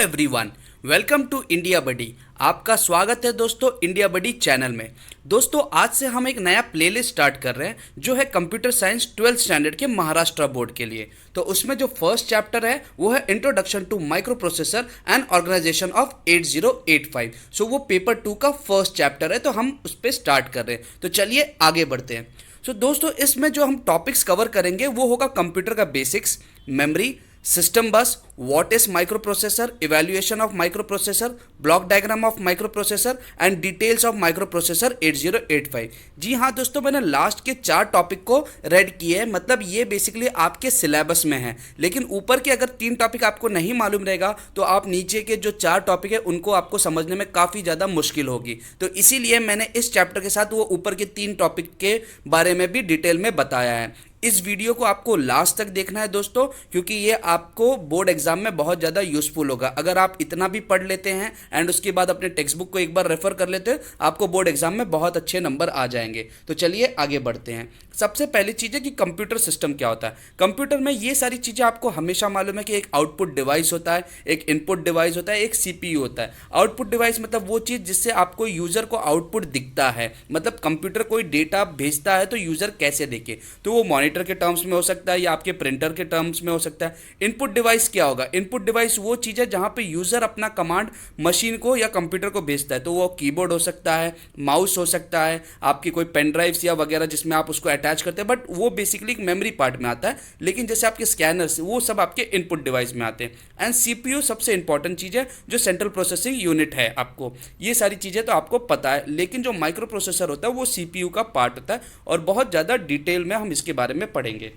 Everyone, welcome to India बडी। आपका स्वागत है दोस्तों इंडिया बडी चैनल में। दोस्तों आज से हम एक नया प्लेलिस्ट स्टार्ट कर रहे हैं जो है कंप्यूटर साइंस 12th स्टैंडर्ड के महाराष्ट्र बोर्ड के लिए। तो उसमें जो फर्स्ट चैप्टर है वो है introduction to microprocessor and organisation of 8085। So वो पेपर 2 का फर्स्ट चैप्टर है, तो हम उस पर स्टार्ट कर रहे हैं। तो चलिए आगे बढ़ते हैं। सो दोस्तों इसमें जो हम टॉपिक्स कवर करेंगे वो होगा कंप्यूटर का बेसिक्स, मेमोरी, सिस्टम बस, what is micro processor, evaluation of micro processor, block diagram of microprocessor and details of micro processor 8085। जी हाँ दोस्तों, मैंने लास्ट के 4 टॉपिक को रेड किए हैं, मतलब ये बेसिकली आपके सिलेबस में है। लेकिन ऊपर के अगर 3 टॉपिक आपको नहीं मालूम रहेगा तो आप नीचे के जो 4 टॉपिक है उनको आपको समझने में काफ़ी ज़्यादा मुश्किल होगी। तो इसीलिए मैंने इस चैप्टर के साथ वो ऊपर के 3 टॉपिक के बारे में भी डिटेल में बताया है। इस वीडियो को आपको लास्ट तक देखना है दोस्तों, क्योंकि ये आपको बोर्ड एग्जाम में बहुत ज़्यादा यूजफुल होगा। अगर आप इतना भी पढ़ लेते हैं एंड उसके बाद अपने टेक्स्ट बुक को एक बार रेफर कर लेते हैं, आपको बोर्ड एग्जाम में बहुत अच्छे नंबर आ जाएंगे। तो चलिए आगे बढ़ते हैं। सबसे पहली चीज़ है कि कंप्यूटर सिस्टम क्या होता है। कंप्यूटर में ये सारी चीज़ें आपको हमेशा मालूम है कि एक आउटपुट डिवाइस होता है, एक इनपुट डिवाइस होता है, एक सीपीयू होता है। आउटपुट डिवाइस मतलब वो चीज़ जिससे आपको यूज़र को आउटपुट दिखता है, मतलब कंप्यूटर कोई डेटा भेजता है तो यूज़र कैसे देखे, तो वो मॉनिटर के टर्म्स में हो सकता है या आपके प्रिंटर के टर्म्स में हो सकता है। इनपुट डिवाइस क्या होगा? इनपुट डिवाइस वो चीज़ है जहाँ पे यूज़र अपना कमांड मशीन को या कंप्यूटर को भेजता है। तो वो कीबोर्ड हो सकता है, माउस हो सकता है, आपकी कोई पेन ड्राइव्स या वगैरह जिसमें आप उसको अटैच करते हैं, बट वो बेसिकली एक मेमोरी पार्ट में आता है। लेकिन जैसे आपके स्कैनर्स वो सब आपके इनपुट डिवाइस में आते हैं। एंड सीपीयू सबसे इंपॉर्टेंट चीज़ है, जो सेंट्रल प्रोसेसिंग यूनिट है। आपको ये सारी चीज़ें तो आपको पता है, लेकिन जो माइक्रो प्रोसेसर होता है वो सीपीयू का पार्ट होता है और बहुत ज़्यादा डिटेल में हम इसके बारे में पढ़ेंगे।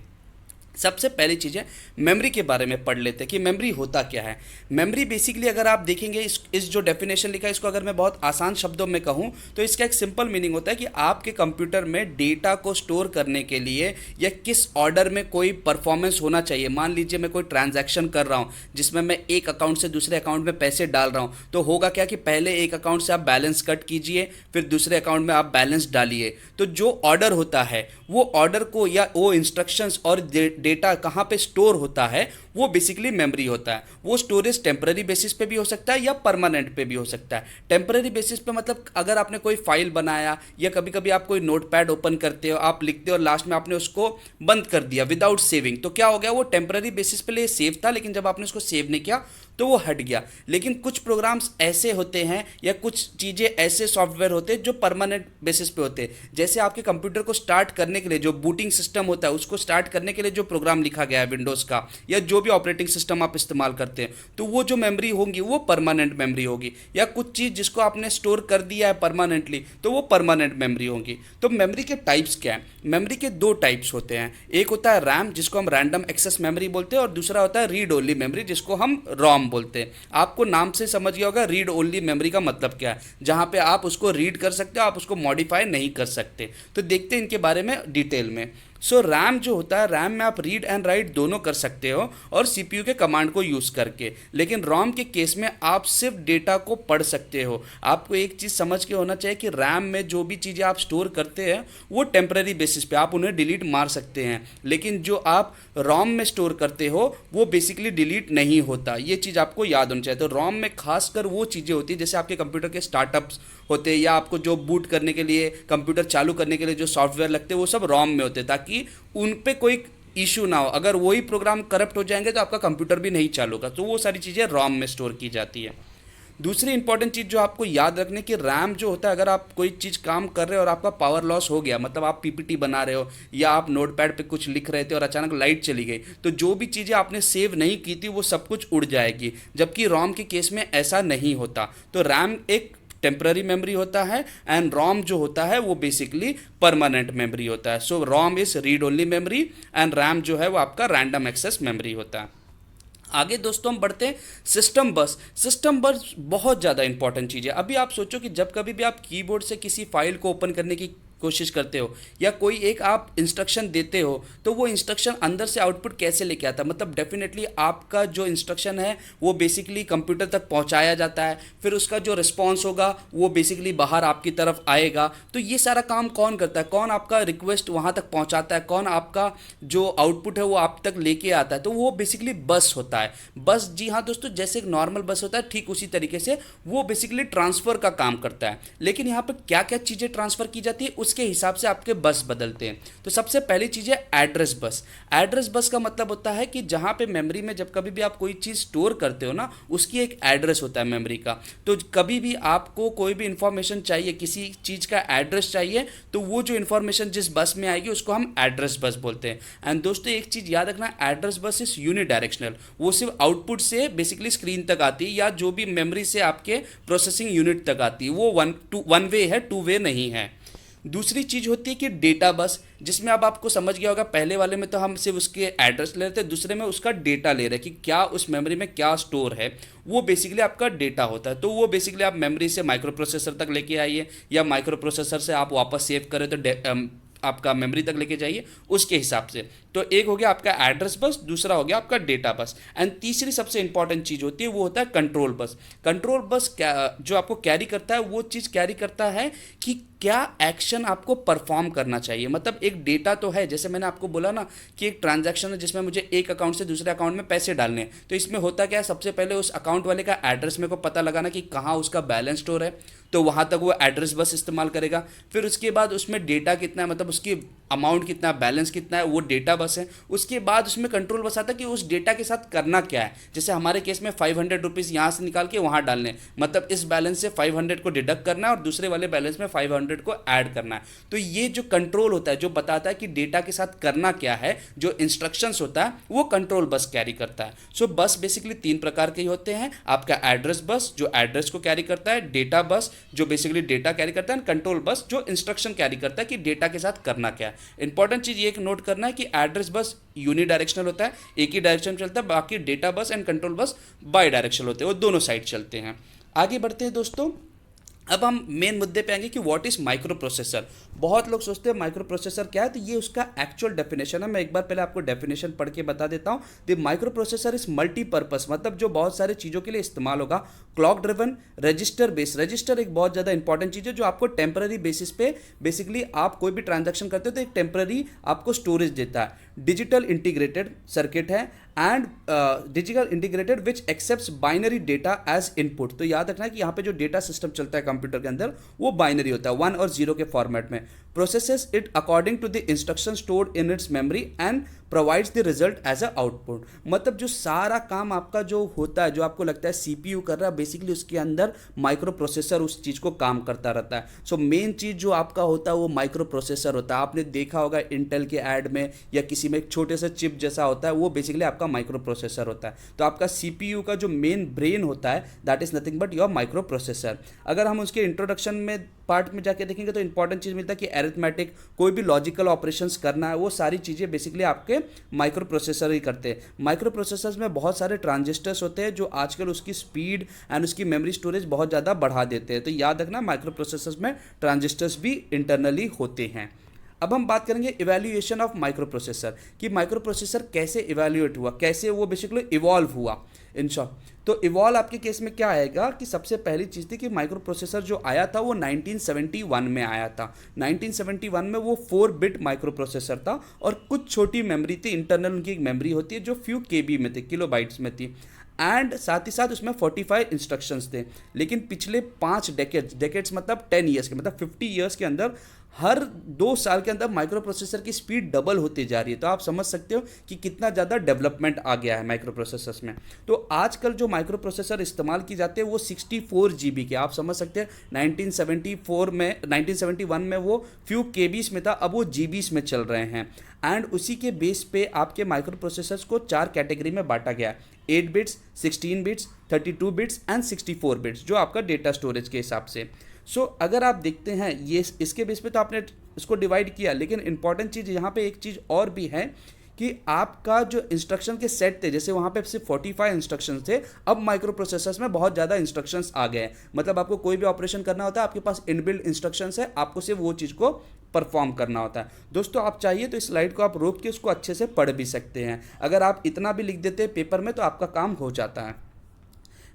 सबसे पहली चीज़ है मेमोरी के बारे में पढ़ लेते हैं कि मेमोरी होता क्या है। मेमोरी बेसिकली अगर आप देखेंगे इस जो डेफिनेशन लिखा है इसको अगर मैं बहुत आसान शब्दों में कहूँ तो इसका एक सिंपल मीनिंग होता है कि आपके कंप्यूटर में डेटा को स्टोर करने के लिए या किस ऑर्डर में कोई परफॉर्मेंस होना चाहिए। मान लीजिए मैं कोई ट्रांजैक्शन कर रहा हूँ जिसमें मैं एक अकाउंट से दूसरे अकाउंट में पैसे डाल रहा हूँ, तो होगा क्या कि पहले एक अकाउंट से आप बैलेंस कट कीजिए, फिर दूसरे अकाउंट में आप बैलेंस डालिए। तो जो ऑर्डर होता है वो ऑर्डर को या वो इंस्ट्रक्शंस और डेटा कहाँ पे स्टोर होता है वो बेसिकली मेमोरी होता है। वो स्टोरेज टेम्पररी बेसिस पे भी हो सकता है या परमानेंट पे भी हो सकता है। टेम्पररी बेसिस पे मतलब अगर आपने कोई फाइल बनाया या कभी कभी आप कोई नोटपैड ओपन करते हो, आप लिखते हो और लास्ट में आपने उसको बंद कर दिया विदाउट सेविंग, तो क्या हो गया, वो टेम्पररी बेसिस पे लिए सेव था, लेकिन जब आपने उसको सेव नहीं किया तो वो हट गया। लेकिन कुछ प्रोग्राम्स ऐसे होते हैं या कुछ चीज़ें ऐसे सॉफ्टवेयर होते हैं जो परमानेंट बेसिस पे होते हैं। जैसे आपके कंप्यूटर को स्टार्ट करने के लिए जो बूटिंग सिस्टम होता है, उसको स्टार्ट करने के लिए जो प्रोग्राम लिखा गया है विंडोज़ का या जो भी ऑपरेटिंग सिस्टम आप इस्तेमाल करते हैं, तो वो जो मेमोरी होगी वो परमानेंट मेमोरी होगी। या कुछ चीज़ जिसको आपने स्टोर कर दिया है परमानेंटली, तो वो परमानेंट मेमोरी होगी। तो मेमोरी के टाइप्स क्या है? मेमोरी के 2 टाइप्स होते हैं। एक होता है रैम जिसको हम रैंडम एक्सेस मेमोरी बोलते हैं, और दूसरा होता है रीड ओनली मेमोरी जिसको हम रॉम बोलते हैं। आपको नाम से समझ गया होगा रीड ओनली मेमोरी का मतलब क्या है, जहां पे आप उसको रीड कर सकते हो, आप उसको मॉडिफाई नहीं कर सकते। तो देखते हैं इनके बारे में डिटेल में। सो रैम जो होता है, रैम में आप रीड एंड राइट दोनों कर सकते हो और सीपीयू के कमांड को यूज़ करके। लेकिन रॉम के केस में आप सिर्फ डेटा को पढ़ सकते हो। आपको एक चीज़ समझ के होना चाहिए कि रैम में जो भी चीज़ें आप स्टोर करते हैं वो टेम्पररी बेसिस पे आप उन्हें डिलीट मार सकते हैं, लेकिन जो आप रॉम में स्टोर करते हो वो बेसिकली डिलीट नहीं होता। ये चीज़ आपको याद होनी चाहिए। तो रॉम में खासकर वो चीज़ें होती है जैसे आपके कंप्यूटर के स्टार्टअप्स होते हैं या आपको जो बूट करने के लिए, कंप्यूटर चालू करने के लिए जो सॉफ्टवेयर लगते हैं, वो सब रॉम में होते हैं ताकि उन पे कोई इशू ना हो। अगर वही प्रोग्राम करप्ट हो जाएंगे तो आपका कंप्यूटर भी नहीं चालू होगा। तो वो सारी चीज़ें रॉम में स्टोर की जाती है। दूसरी इंपॉर्टेंट चीज़ जो आपको याद रखने की, रैम जो होता है, अगर आप कोई चीज़ काम कर रहे हो और आपका पावर लॉस हो गया, मतलब आप पीपीटी बना रहे हो या आप नोटपैड पे कुछ लिख रहे थे और अचानक लाइट चली गई, तो जो भी चीज़ें आपने सेव नहीं की थी वो सब कुछ उड़ जाएगी। जबकि रॉम के केस में ऐसा नहीं होता। तो रैम एक टेम्पररी मेमोरी होता है एंड रॉम जो होता है वो बेसिकली परमानेंट मेमोरी होता है। So ROM is read only memory and RAM जो है वो आपका रैंडम एक्सेस मेमोरी होता है। आगे दोस्तों हम बढ़ते हैं सिस्टम बस। सिस्टम बस बहुत ज़्यादा इंपॉर्टेंट चीज़ है। अभी आप सोचो कि जब कभी भी आप कीबोर्ड से किसी फाइल को ओपन करने की कोशिश करते हो या कोई एक आप इंस्ट्रक्शन देते हो, तो वो इंस्ट्रक्शन अंदर से आउटपुट कैसे लेके आता है, मतलब डेफिनेटली आपका जो इंस्ट्रक्शन है वो बेसिकली कंप्यूटर तक पहुंचाया जाता है, फिर उसका जो रिस्पॉन्स होगा वो बेसिकली बाहर आपकी तरफ आएगा। तो ये सारा काम कौन करता है, कौन आपका रिक्वेस्ट वहाँ तक पहुँचाता है, कौन आपका जो आउटपुट है वो आप तक लेके आता है, तो वो बेसिकली बस होता है। बस, जी हाँ दोस्तों, जैसे एक नॉर्मल बस होता है ठीक उसी तरीके से वो बेसिकली ट्रांसफ़र का काम करता है। लेकिन यहाँ पर क्या क्या चीज़ें ट्रांसफ़र की जाती है उसके हिसाब से आपके बस बदलते हैं। तो सबसे पहली चीज़ है एड्रेस बस। एड्रेस बस का मतलब होता है कि जहाँ पे मेमोरी में जब कभी भी आप कोई चीज़ स्टोर करते हो ना, उसकी एक एड्रेस होता है मेमोरी का। तो कभी भी आपको कोई भी इंफॉर्मेशन चाहिए, किसी चीज़ का एड्रेस चाहिए, तो वो जो इन्फॉर्मेशन जिस बस में आएगी उसको हम एड्रेस बस बोलते हैं। एंड दोस्तों एक चीज़ याद रखना, एड्रेस बस इज यूनिडायरेक्शनल, वो सिर्फ आउटपुट से बेसिकली स्क्रीन तक आती है या जो भी मेमोरी से आपके प्रोसेसिंग यूनिट तक आती है, वो वन वे है, टू वे नहीं है। दूसरी चीज़ होती है कि डेटा बस, जिसमें अब आपको समझ गया होगा, पहले वाले में तो हम सिर्फ उसके एड्रेस ले रहे थे, दूसरे में उसका डेटा ले रहे हैं कि क्या उस मेमोरी में क्या स्टोर है, वो बेसिकली आपका डेटा होता है। तो वो बेसिकली आप मेमोरी से माइक्रो प्रोसेसर तक लेके आइए या माइक्रो प्रोसेसर से आप वापस सेव करें तो आपका मेमोरी तक लेके जाइए, उसके हिसाब से। तो एक हो गया आपका एड्रेस बस, दूसरा हो गया आपका डेटा बस। एंड तीसरी सबसे इंपॉर्टेंट चीज़ होती है वो होता है कंट्रोल बस। कंट्रोल बस जो आपको कैरी करता है वो चीज़ कैरी करता है कि क्या एक्शन आपको परफॉर्म करना चाहिए। मतलब एक डेटा तो है, जैसे मैंने आपको बोला ना कि एक ट्रांजैक्शन है जिसमें मुझे एक अकाउंट से दूसरे अकाउंट में पैसे डालने हैं, तो इसमें होता क्या है, सबसे पहले उस अकाउंट वाले का एड्रेस मेरे को पता लगाना कि कहाँ उसका बैलेंस स्टोर है, तो वहाँ तक वो एड्रेस बस इस्तेमाल करेगा। फिर उसके बाद उसमें डेटा कितना है, मतलब उसकी अमाउंट कितना है, बैलेंस कितना है, वो डेटा बस है। उसके बाद उसमें कंट्रोल बस आता है कि उस डेटा के साथ करना क्या है। जैसे हमारे केस में 500 रुपीज़ यहाँ से निकाल के वहाँ डालने, मतलब इस बैलेंस से 500 को डिडक्ट करना है और दूसरे वाले बैलेंस में 500 को ऐड करना है। तो ये जो कंट्रोल होता है, जो बताता है कि डेटा के साथ करना क्या है, जो इंस्ट्रक्शंस होता है, वो कंट्रोल बस कैरी करता है। सो बस बेसिकली 3 प्रकार के होते हैं, आपका एड्रेस बस जो एड्रेस को कैरी करता है, डेटा बस जो बेसिकली डेटा कैरी करता है, कंट्रोल बस जो इंस्ट्रक्शन कैरी करता है कि डेटा के साथ करना क्या है। इंपॉर्टेंट चीज़ ये एक नोट करना है कि एड्रेस बस यूनिडायरेक्शनल होता है, एक ही डायरेक्शन में चलता है, बाकी data bus and control bus by directional होते हैं, वो दोनों साइड चलते हैं। आगे बढ़ते हैं दोस्तों, अब हम मेन मुद्दे पे आएंगे कि व्हाट इज़ माइक्रो प्रोसेसर। बहुत लोग सोचते हैं माइक्रो प्रोसेसर क्या है, तो ये उसका एक्चुअल डेफिनेशन है। मैं एक बार पहले आपको डेफिनेशन पढ़ के बता देता हूँ। The micro processor is multipurpose, मतलब जो बहुत सारे चीज़ों के लिए इस्तेमाल होगा। Clock driven, register base, register एक बहुत ज़्यादा इंपॉर्टेंट चीज़ है जो आपको टेम्पररी बेसिस पे बेसिकली आप कोई भी ट्रांजैक्शन करते हो तो एक टेम्पररी आपको स्टोरेज देता है। डिजिटल इंटीग्रेटेड सर्किट है and digital integrated which accepts binary data as input. तो याद रखना है कि यहाँ पे जो डेटा सिस्टम चलता है कंप्यूटर के अंदर वो बाइनरी होता है, 1 और 0 के फॉर्मेट में। Processes it according to the instruction stored in its memory and provides the result as a output. मतलब जो सारा काम आपका जो होता है, जो आपको लगता है सीपीयू कर रहा है, बेसिकली उसके अंदर माइक्रो प्रोसेसर उस चीज़ को काम करता रहता है। सो मेन चीज़ जो आपका होता है वो माइक्रो प्रोसेसर होता है। आपने देखा होगा इंटेल के ऐड में या किसी में एक छोटे से चिप जैसा होता है, वो बेसिकली आपका माइक्रो प्रोसेसर होता है। तो आपका सीपीयू का जो मेन ब्रेन होता है that is nothing but your micro processor. अगर हम उसके इंट्रोडक्शन में पार्ट में जाके देखेंगे तो इंपॉर्टेंट चीज़ मिलता है कि एरिथमेटिक, कोई भी लॉजिकल ऑपरेशंस करना है, वो सारी चीज़ें बेसिकली आपके माइक्रो प्रोसेसर ही करते हैं। माइक्रो प्रोसेसर्स में बहुत सारे ट्रांजिस्टर्स होते हैं जो आजकल उसकी स्पीड एंड उसकी मेमोरी स्टोरेज बहुत ज़्यादा बढ़ा देते हैं। तो याद रखना माइक्रो प्रोसेसर्स में ट्रांजिस्टर्स भी इंटरनली होते हैं। अब हम बात करेंगे इवैल्यूएशन ऑफ माइक्रो प्रोसेसर, कि माइक्रो प्रोसेसर कैसे इवैल्यूएट हुआ, कैसे वो बेसिकली इवॉल्व हुआ इन शॉर्ट। तो इवॉल्व आपके केस में क्या आएगा कि सबसे पहली चीज़ थी कि माइक्रो प्रोसेसर जो आया था वो 1971 में आया था। 1971 में वो 4 बिट माइक्रो प्रोसेसर था और कुछ छोटी मेमोरी थी, इंटरनल उनकी एक मेमोरी होती है जो फ्यू केबी में थी, किलोबाइट्स में थी। एंड साथ ही साथ उसमें 45 इंस्ट्रक्शंस थे। लेकिन पिछले 5 डेकेड्स मतलब 10 ईयर्स के, मतलब 50 ईयर्स के अंदर हर 2 साल के अंदर माइक्रो प्रोसेसर की स्पीड डबल होती जा रही है। तो आप समझ सकते हो कि कितना ज़्यादा डेवलपमेंट आ गया है माइक्रो प्रोसेसर्स में। तो आजकल जो माइक्रो प्रोसेसर इस्तेमाल की जाते हैं वो 64 GB के, आप समझ सकते हैं 1971 में वो फ्यू केबीज में था, अब वो जीबीज में चल रहे हैं। एंड उसी के बेस पे आपके माइक्रो प्रोसेसर्स को 4 कैटेगरी में बांटा गया है, 8 bits, 16 bits, 32 bits and 64 bits, जो आपका डेटा स्टोरेज के हिसाब से। सो अगर आप देखते हैं ये इसके बेस पे तो आपने इसको डिवाइड किया, लेकिन इंपॉर्टेंट चीज़ यहाँ पे एक चीज़ और भी है कि आपका जो इंस्ट्रक्शन के सेट थे, जैसे वहाँ पे सिर्फ 45 इंस्ट्रक्शंस थे, अब माइक्रो प्रोसेसर्स में बहुत ज़्यादा इंस्ट्रक्शंस आ गए हैं। मतलब आपको कोई भी ऑपरेशन करना होता है, आपके पास इनबिल्ट इंस्ट्रक्शंस है, आपको सिर्फ वो चीज़ को परफॉर्म करना होता है। दोस्तों आप चाहिए तो इस स्लाइड को आप रोक के उसको अच्छे से पढ़ भी सकते हैं। अगर आप इतना भी लिख देते हैं पेपर में तो आपका काम हो जाता है।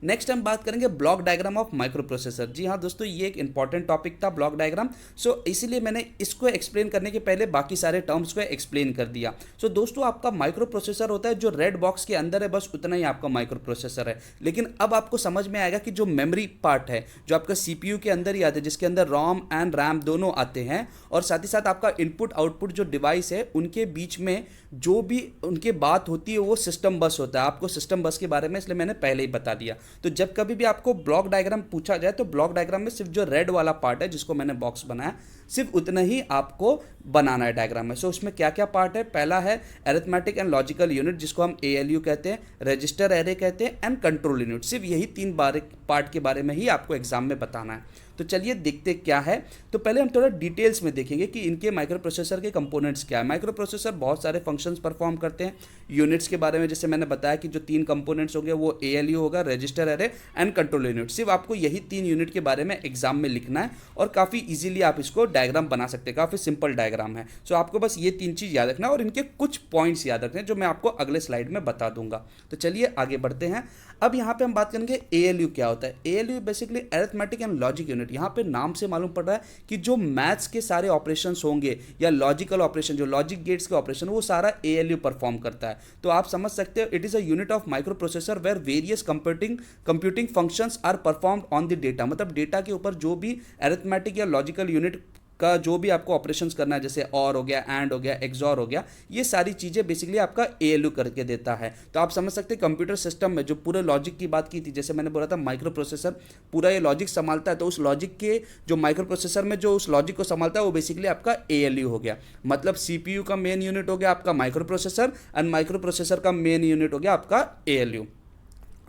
नेक्स्ट हम बात करेंगे block diagram of microprocessor. जी हाँ दोस्तों, ये एक इंपॉर्टेंट टॉपिक था ब्लॉक डायग्राम। सो इसीलिए मैंने इसको एक्सप्लेन करने के पहले बाकी सारे टर्म्स को एक्सप्लेन कर दिया। सो दोस्तों आपका माइक्रो प्रोसेसर होता है जो रेड बॉक्स के अंदर है, बस उतना ही आपका माइक्रो प्रोसेसर है। लेकिन अब आपको समझ में आएगा कि जो मेमोरी पार्ट है जो आपका सीपीयू के अंदर ही आता है, जिसके अंदर रोम एंड रैम दोनों आते हैं, और साथ ही साथ आपका इनपुट आउटपुट जो डिवाइस है उनके बीच में जो भी उनके बात होती है वो सिस्टम बस होता है। आपको सिस्टम बस के बारे में इसलिए मैंने पहले ही बता दिया। तो जब कभी भी आपको ब्लॉक डायग्राम पूछा जाए तो ब्लॉक डायग्राम में सिर्फ जो रेड वाला पार्ट है जिसको मैंने बॉक्स बनाया, सिर्फ उतना ही आपको बनाना है डायग्राम में। सो उसमें क्या क्या पार्ट है, पहला है अरिथमेटिक एंड लॉजिकल यूनिट जिसको हम एएलयू कहते हैं, रजिस्टर एरे कहते हैं, एंड कंट्रोल यूनिट। सिर्फ यही तीन पार्ट के बारे में ही आपको एग्जाम में बताना है। तो चलिए देखते क्या है। तो पहले हम थोड़ा डिटेल्स में देखेंगे कि इनके माइक्रो प्रोसेसर के कंपोनेंट्स क्या है। माइक्रो प्रोसेसर बहुत सारे फंक्शंस परफॉर्म करते हैं। यूनिट्स के बारे में जैसे मैंने बताया कि जो तीन कंपोनेंट्स होंगे वो एएलयू होगा, register array and control unit. सिर्फ आपको यही तीन यूनिट के बारे में एग्जाम में लिखना है और काफ़ी ईजिली आप इसको डायग्राम बना सकते हैं। काफ़ी सिंपल डायग्राम है। सो आपको बस ये तीन चीज़ याद रखना है और इनके कुछ पॉइंट्स याद रखने हैं जो मैं आपको अगले स्लाइड में बता दूंगा। तो चलिए आगे बढ़ते हैं। अब यहाँ पे हम बात करेंगे एएलयू क्या होता है। ALU basically arithmetic and logic unit. यहाँ पे नाम से मालूम पड़ रहा है कि जो मैथ्स के सारे ऑपरेशंस होंगे या लॉजिकल ऑपरेशन, जो लॉजिक गेट्स के ऑपरेशन, वो सारा एएलयू परफॉर्म करता है। तो आप समझ सकते हो it is a unit of microprocessor where various computing functions are performed on the data. मतलब डेटा के ऊपर जो भी अरिथमेटिक या लॉजिकल यूनिट का जो भी आपको ऑपरेशंस करना है, जैसे और हो गया, एंड हो गया, एक्सॉर हो गया, ये सारी चीज़ें बेसिकली आपका एएलयू करके देता है। तो आप समझ सकते हैं कंप्यूटर सिस्टम में जो पूरे लॉजिक की बात की थी, जैसे मैंने बोला था माइक्रो प्रोसेसर पूरा ये लॉजिक संभालता है, तो उस लॉजिक के जो माइक्रो प्रोसेसर में जो उस लॉजिक को संभालता है वो बेसिकली आपका एएलयू हो गया। मतलब सीपीयू का मेन यूनिट हो गया आपका micro processor and micro processor का मेन यूनिट हो गया आपका एएलयू।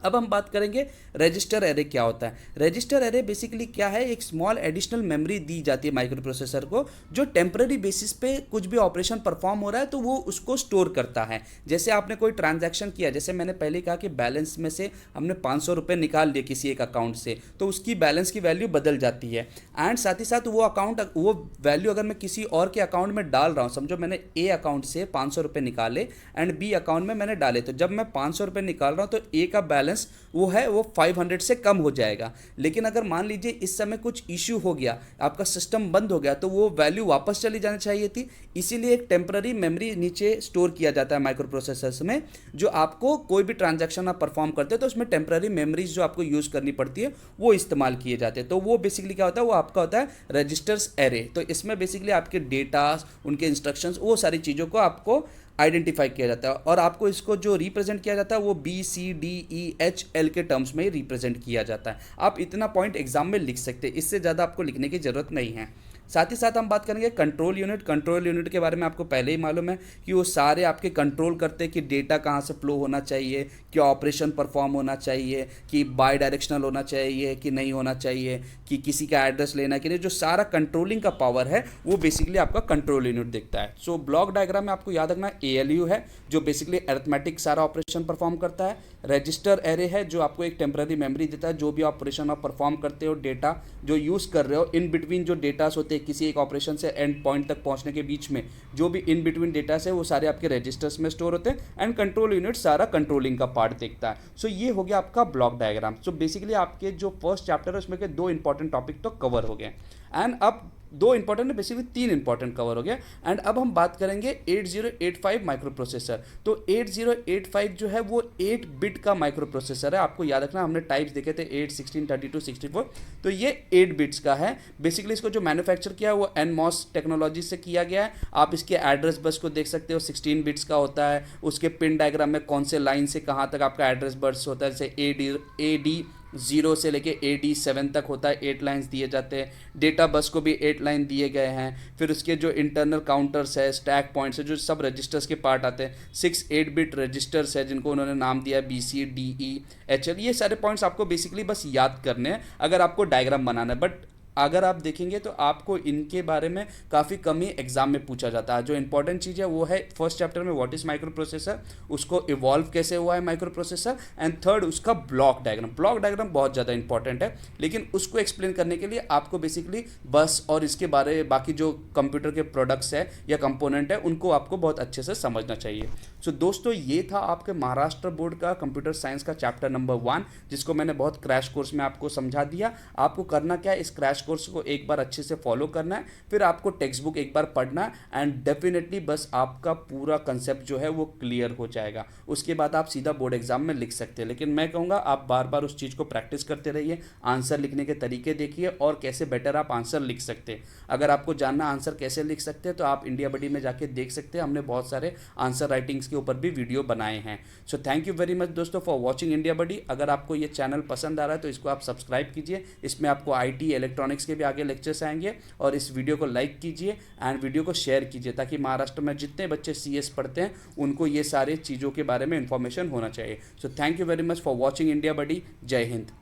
अब हम बात करेंगे रजिस्टर एरे क्या होता है। रजिस्टर एरे बेसिकली क्या है, एक स्मॉल एडिशनल मेमोरी दी जाती है माइक्रो प्रोसेसर को, जो टेम्पररी बेसिस पे कुछ भी ऑपरेशन परफॉर्म हो रहा है तो वो उसको स्टोर करता है। जैसे आपने कोई ट्रांजैक्शन किया, जैसे मैंने पहले कहा कि बैलेंस में से हमने 500 रुपये निकाल लिए किसी एक अकाउंट से, तो उसकी बैलेंस की वैल्यू बदल जाती है। एंड साथ ही साथ वो वैल्यू अगर मैं किसी और के अकाउंट में डाल रहा हूँ, समझो मैंने ए अकाउंट से 500 रुपये निकाले एंड बी अकाउंट में मैंने डाले, तो जब मैं 500 रुपये निकाल रहा हूँ तो ए का बैलेंस वो 500 से कम हो जाएगा। लेकिन अगर मान लीजिए इस समय कुछ इश्यू हो गया, आपका सिस्टम बंद हो गया, तो वो वैल्यू वापस चली जानी चाहिए थी। इसीलिए एक टेम्पररी मेमोरी नीचे स्टोर किया जाता है माइक्रो प्रोसेसर्स में, जो आपको कोई भी ट्रांजैक्शन आप परफॉर्म करते हैं तो उसमें टेम्पररी मेमोरीज जो आपको यूज़ करनी पड़ती है वो इस्तेमाल किए जाते हैं। तो वो बेसिकली क्या होता है, वो आपका होता है रजिस्टर्स एरे। तो इसमें बेसिकली आपके डेटा, उनके इंस्ट्रक्शंस, वो सारी चीज़ों को आपको आइडेंटिफाई किया जाता है और आपको इसको जो रिप्रेजेंट किया जाता है वो BCDEHL के टर्म्स में ही रिप्रेजेंट किया जाता है। आप इतना पॉइंट एग्जाम में लिख सकते हैं, इससे ज़्यादा आपको लिखने की ज़रूरत नहीं है। साथ ही साथ हम बात करेंगे कंट्रोल यूनिट। कंट्रोल यूनिट के बारे में आपको पहले ही मालूम है कि वो सारे आपके कंट्रोल करते हैं कि डेटा कहाँ से फ्लो होना चाहिए, क्या ऑपरेशन परफॉर्म होना चाहिए, कि बाई डायरेक्शनल होना चाहिए कि नहीं होना चाहिए, कि किसी का एड्रेस लेना कि नहीं। जो सारा कंट्रोलिंग का पावर है वो बेसिकली आपका कंट्रोल यूनिट देखता है। सो ब्लॉक डायग्राम में आपको याद रखना एएलयू है जो बेसिकली अरिथमेटिक सारा ऑपरेशन परफॉर्म करता है। रजिस्टर एरे है जो आपको एक टेम्पररी मेमोरी देता है, जो भी ऑपरेशन आप परफॉर्म करते हो, डेटा जो यूज़ कर रहे हो, इन बिटवीन जो डेटास होते हैं किसी एक ऑपरेशन से एंड पॉइंट तक पहुंचने के बीच में जो भी इन बिटवीन डेटा है वो सारे आपके रजिस्टर्स में स्टोर होते हैं। एंड कंट्रोल यूनिट सारा कंट्रोलिंग का पार्ट देखता है। सो ये हो गया आपका ब्लॉक डायग्राम। सो बेसिकली आपके जो फर्स्ट चैप्टर है उसमें के 2 इंपॉर्टेंट टॉपिक तो कवर हो गए एंड अब 2 इंपॉर्टेंट बेसिकली 3 इंपॉर्टेंट कवर हो गया। एंड अब हम बात करेंगे 8085 माइक्रो प्रोसेसर। तो 8085 जो है वो 8 बिट का माइक्रो प्रोसेसर है। आपको याद रखना हमने टाइप्स देखे थे 8, 16, 32, 64, तो ये 8 बिट्स का है। बेसिकली इसको जो मैन्युफैक्चर किया है वो NMOS टेक्नोलॉजी से किया गया है। आप इसके एड्रेस बस को देख सकते हो, 16 बिट्स का होता है। उसके पिन डायग्राम में कौन से लाइन से कहाँ तक आपका एड्रेस बस होता है, जैसे AD 0 से लेके AD7 तक होता है, 8 लाइन्स दिए जाते हैं। डेटा बस को भी 8 लाइन दिए गए हैं। फिर उसके जो इंटरनल काउंटर्स है, स्टैक पॉइंट्स है, जो सब रजिस्टर्स के पार्ट आते हैं, 6 8-बिट रजिस्टर्स है जिनको उन्होंने नाम दिया BCDEHL। ये सारे पॉइंट्स आपको बेसिकली बस याद करने हैं अगर आपको डायग्राम बनाना है। बट अगर आप देखेंगे तो आपको इनके बारे में काफ़ी कम ही एग्जाम में पूछा जाता है। जो इंपॉर्टेंट चीज़ है वो है फर्स्ट चैप्टर में व्हाट इज माइक्रो प्रोसेसर, उसको इवॉल्व कैसे हुआ है माइक्रो प्रोसेसर, एंड थर्ड उसका ब्लॉक डायग्राम बहुत ज़्यादा इंपॉर्टेंट है, लेकिन उसको एक्सप्लेन करने के लिए आपको बेसिकली बस और इसके बारे बाकी जो कंप्यूटर के प्रोडक्ट्स है या कंपोनेंट है उनको आपको बहुत अच्छे से समझना चाहिए। सो दोस्तों ये था आपके महाराष्ट्र बोर्ड का कंप्यूटर साइंस का चैप्टर नंबर 1, जिसको मैंने बहुत क्रैश कोर्स में आपको समझा दिया। आपको करना क्या है, इस क्रैश कोर्स को एक बार अच्छे से फॉलो करना है, फिर आपको टेक्स्ट बुक एक बार पढ़ना है एंड डेफिनेटली बस आपका पूरा कंसेप्ट जो है वो क्लियर हो जाएगा। उसके बाद आप सीधा बोर्ड एग्जाम में लिख सकते हैं। लेकिन मैं कहूँगा आप बार बार उस चीज़ को प्रैक्टिस करते रहिए, आंसर लिखने के तरीके देखिए और कैसे बेटर आप आंसर लिख सकते हैं। अगर आपको जानना आंसर कैसे लिख सकते हैं तो आप इंडिया बडी में जाके देख सकते हैं, हमने बहुत सारे आंसर राइटिंग्स के ऊपर भी वीडियो बनाए हैं। सो थैंक यू वेरी मच दोस्तों फॉर वॉचिंग इंडिया बडी। अगर आपको ये चैनल पसंद आ रहा है तो इसको आप सब्सक्राइब कीजिए, इसमें आपको IT इलेक्ट्रॉनिक्स के भी आगे लेक्चर्स आएंगे। और इस वीडियो को लाइक कीजिए एंड वीडियो को शेयर कीजिए, ताकि महाराष्ट्र में जितने बच्चे CS पढ़ते हैं उनको ये सारे चीज़ों के बारे में इंफॉर्मेशन होना चाहिए। So thank you very much for watching India buddy. जय हिंद।